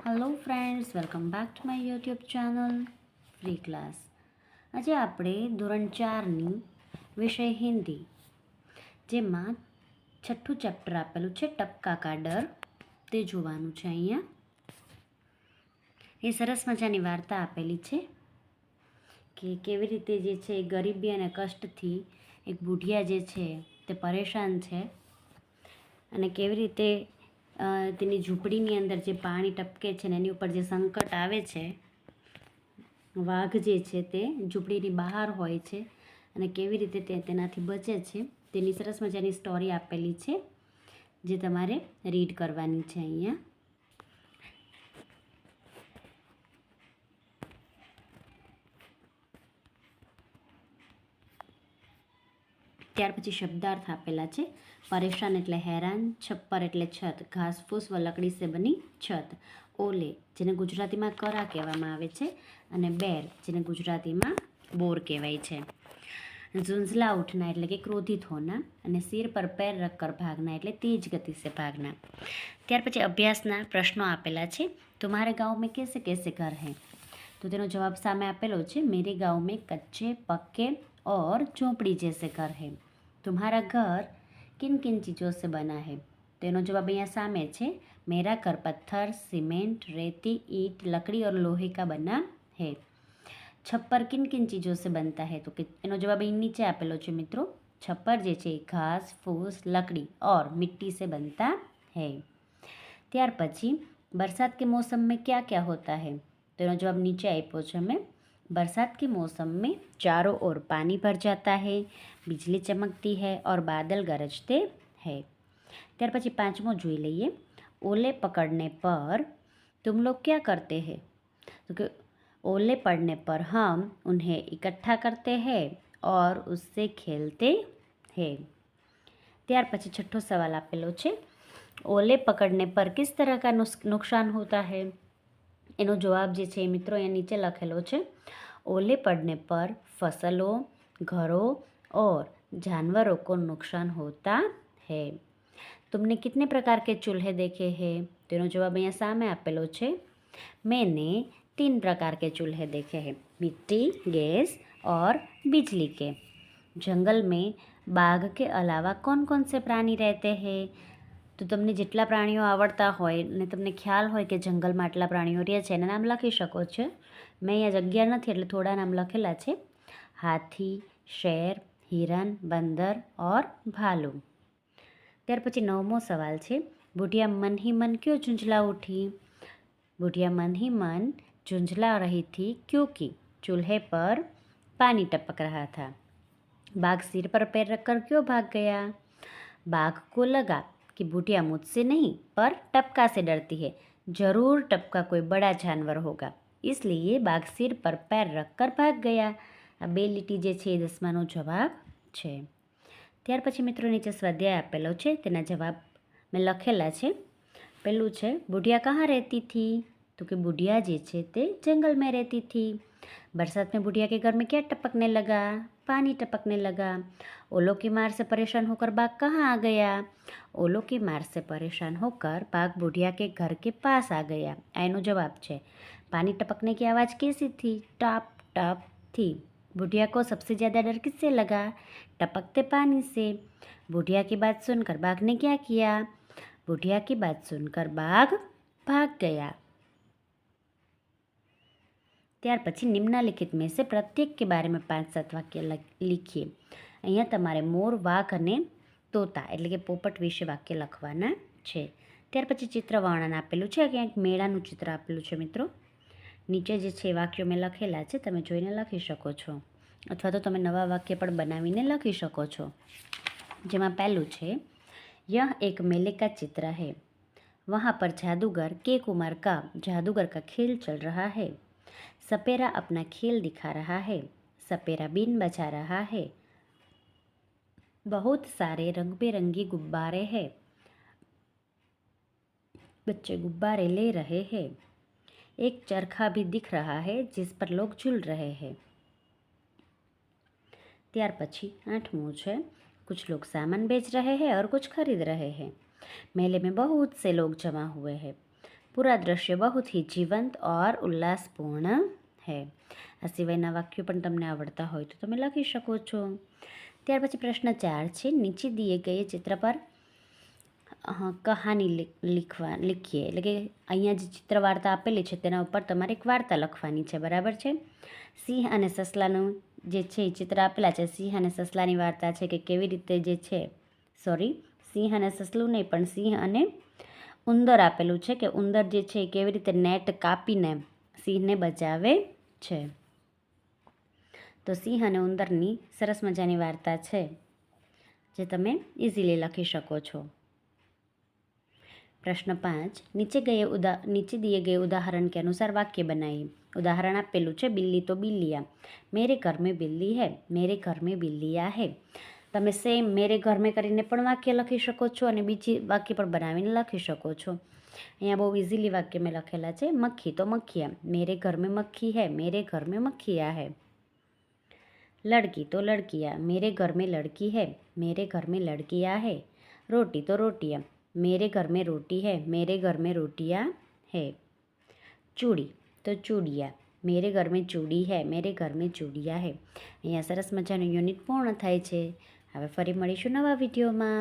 Hello friends, welcome back to my YouTube channel free class. આજે આપણે ધોરણ 4ની વિષય હિન્દી, જેમાં છઠ્ઠું ચેપ્ટર આપેલું છે ટપકા કા ડર, તે જોવાનું છે. અહીંયા એ સરસ મજાની વાર્તા આપેલી છે કે કેવી રીતે જે છે ગરીબી અને કષ્ટથી એક બુઢિયા જે છે તે પરેશાન છે અને કેવી રીતે તેની ઝૂંપડીની અંદર જે પાણી ટપકે છે ને એની ઉપર જે સંકટ આવે છે, વાઘ જે છે તે ઝૂંપડીની બહાર હોય છે અને કેવી રીતે તે તેનાથી બચે છે, તેની સરસ મજાની સ્ટોરી આપેલી છે જે તમારે રીડ કરવાની છે. અહીંયા ત્યાર પછી શબ્દાર્થ આપેલા છે. પરેશાન એટલે હેરાન, છપ્પર એટલે છત, ઘાસફૂસ વ લકડી સે બની છત, ઓલે જેને ગુજરાતીમાં કરા કહેવામાં આવે છે અને બેર જેને ગુજરાતીમાં બોર કહેવાય છે. ઝુંઝલા ઉઠના એટલે કે ક્રોધિત હોના અને સિર પર પેર રખકર ભાગના એટલે તેજ ગતિ સે ભાગના. ત્યાર પછી અભ્યાસના પ્રશ્નો આપેલા છે. તુમ્હારે ગાँव में कैसे कैसे घर हैं? તો તેનો જવાબ સામે આપેલો છે. મેરે ગાँव में कच्चे पक्के और झोंपड़ी जैसे घर है. तुम्हारा घर किन किन चीज़ों से बना है? તેનો જવાબ અહીંયા સામે છે. मेरा घर पत्थर, सीमेंट, रेती, ईंट, लकड़ी और लोहे का बना है. छप्पर किन किन चीज़ों से बनता है? તો કે એનો જવાબ અહીં નીચે આપેલો છે મિત્રો. छप्पर જે છે घास, फूस, लकड़ी और मिट्टी से बनता है. ત્યાર પછી बरसात के मौसम में क्या क्या होता है? તેનો જવાબ નીચે આપ્યો છે અમે. बरसात के मौसम में चारों ओर पानी भर जाता है, बिजली चमकती है और बादल गरजते हैं. ત્યાર પછી પાંચમો જોઈ લઈએ. ओले पकड़ने पर तुम लोग क्या करते हैं? तो कि ओले पड़ने पर हम उन्हें इकट्ठा करते हैं और उससे खेलते हैं. ત્યાર પછી છઠ્ઠો સવાલ આપેલો છે. ओले पकड़ने पर किस तरह का नुकसान होता है? એનો જવાબ જે છે મિત્રો અહીંયા નીચે લખેલો છે. ओले पड़ने पर फसलों, घरों और जानवरों को नुकसान होता है. तुमने कितने प्रकार के चूल्हे देखे हैं? તેનો જવાબ અહીંયા સામે આપેલો છે. मैंने 3 प्रकार के चूल्हे देखे हैं, मिट्टी, गैस और बिजली के. जंगल में बाघ के अलावा कौन कौन से प्राणी रहते हैं? તો તમને જેટલા પ્રાણીઓ આવડતા હોય અને તમને ખ્યાલ હોય કે જંગલમાં આટલા પ્રાણીઓ રહે છે એના નામ લખી શકો છો. મેં અહીંયા જગ્યા નથી એટલે થોડા નામ લખેલા છે. હાથી, શેર, હિરન, બંદર ઓર ભાલુ. ત્યાર પછી 9મો સવાલ છે. બુઢિયા मन ही मन क्यों झुंझला उठी? बुढ़िया मन ही मन झुंझला रही थी क्योंकि चूल्हे पर पानी टपक रहा था. बाघ सिर पर पैर रखकर क्यों भाग गया? बाघ को लगा कि बुढ़िया मुझसे नहीं पर टपका से डरती है, जरूर टपका कोई बड़ा जानवर होगा, इसलिए बाघ सिर पर पैर रखकर भाग गया. આ બે લીટી જે છે એ 10માનો જવાબ છે. ત્યાર પછી મિત્રો નીચે સ્વાધ્યાય આપેલો છે, તેના જવાબ મેં લખેલા છે. પહેલું છે बुढ़िया कहाँ रहती थी? तो कि बुढ़िया જે છે તે जंगल में रहती थी. बरसात में बुढ़िया के घर में क्या टपकने लगा? पानी टपकने लगा. ओलों की मार से परेशान होकर बाघ कहाँ आ गया? ओलों की मार से परेशान होकर बाघ बुढ़िया के घर के पास आ गया. आ એનો જવાબ છે. पानी टपकने की आवाज़ कैसी थी? टप टप थी. बुढ़िया को सबसे ज़्यादा डर किससे लगा? टपकते पानी से. बुढ़िया की बात सुनकर बाघ ने क्या किया? बुढ़िया की बात सुनकर बाघ भाग गया. ત્યાર પછી નિમ્નલિખિત में से प्रत्येक के बारे में 5-7 વાક્ય લીખીએ. અહીંયા તમારે મોર, વાઘ અને તોતા એટલે કે પોપટ વિશે વાક્ય લખવાના છે. ત્યાર પછી ચિત્ર વર્ણન આપેલું છે. ક્યાંક મેળાનું ચિત્ર આપેલું છે મિત્રો. નીચે જે છે વાક્યો મેં લખેલા છે, તમે જોઈને લખી શકો છો અથવા તો તમે નવા વાક્ય પણ બનાવીને લખી શકો છો. જેમાં પહેલું છે, यह एक मेले का चित्र है. वहाँ पर जादूगर के कुमार का जादूगर का खेल चल रहा है. सपेरा अपना खेल दिखा रहा है. सपेरा बीन बजा रहा है. बहुत सारे रंग बिरंगी गुब्बारे हैं. बच्चे गुब्बारे ले रहे हैं. एक चरखा भी दिख रहा है जिस पर लोग झूल रहे हैं. ત્યાર પછી 8મું છે, कुछ लोग सामान बेच रहे हैं और कुछ खरीद रहे हैं. मेले में बहुत से लोग जमा हुए हैं. पूरा दृश्य बहुत ही जीवंत और उल्लासपूर्ण है। આ સિવાયના વાક્યો પણ તમને આવડતા હોય તો તમે લખી શકો છો। ત્યાર પછી પ્રશ્ન 4 છે, નીચે દિए ગયે ચિત્ર પર કહાની લીખીએ, એટલે કે અહીંયા જે ચિત્ર વાર્તા આપેલી છે તેના ઉપર તમારે એક વાર્તા લખવાની છે, બરાબર છે। સિંહ અને સસલાનું જે છે એ ચિત્ર આપેલા છે, સિંહ અને સસલાની વાર્તા છે કે કેવી રીતે જે છે, સિંહ અને સસલું નહીં પણ સિંહ અને ઉંદર આપેલું છે કે ઉંદર જે છે એ કેવી રીતે નેટ કાપીને સિંહને બચાવે છે। તો સિંહ અને ઉંદરની સરસ મજાની વાર્તા છે જે તમે ઇઝીલી લખી શકો છો। प्रश्न 5, नीचे दिए गए उदाहरण के अनुसार वाक्य बनाइए। उदाहरण आपेलू है, बिल्ली तो बिल्लिया, मेरे घर में बिल्ली है, मेरे घर में बिल्लिया है। તમે સેમ મેરે ઘર મેં કરીને પણ વાક્ય લખી શકો છો અને બીજી વાક્ય પણ બનાવીને લખી શકો છો। અહીંયા બહુ ઇઝીલી વાક્ય મેં લખેલા છે, મક્ખી તો મક્ખિયા, મેરે ઘર મેં મક્ખી હૈ, મેરે ઘર મેં મક્ખિયા હૈ। लड़की तो लड़कियाँ, मेरे घर में लड़की है, मेरे घर में लड़कियाँ है। रोटी तो रोटियाँ, मेरे घर में रोटी है, मेरे घर में रोटियाँ है। चूड़ी तो चूड़ियाँ, मेरे घर में चूड़ी है, मेरे घर में चूड़ियाँ है। અહીંયા સરસ મજાનું યુનિટ પૂર્ણ થાય છે। હવે ફરી મળીશું નવા વિડીયોમાં।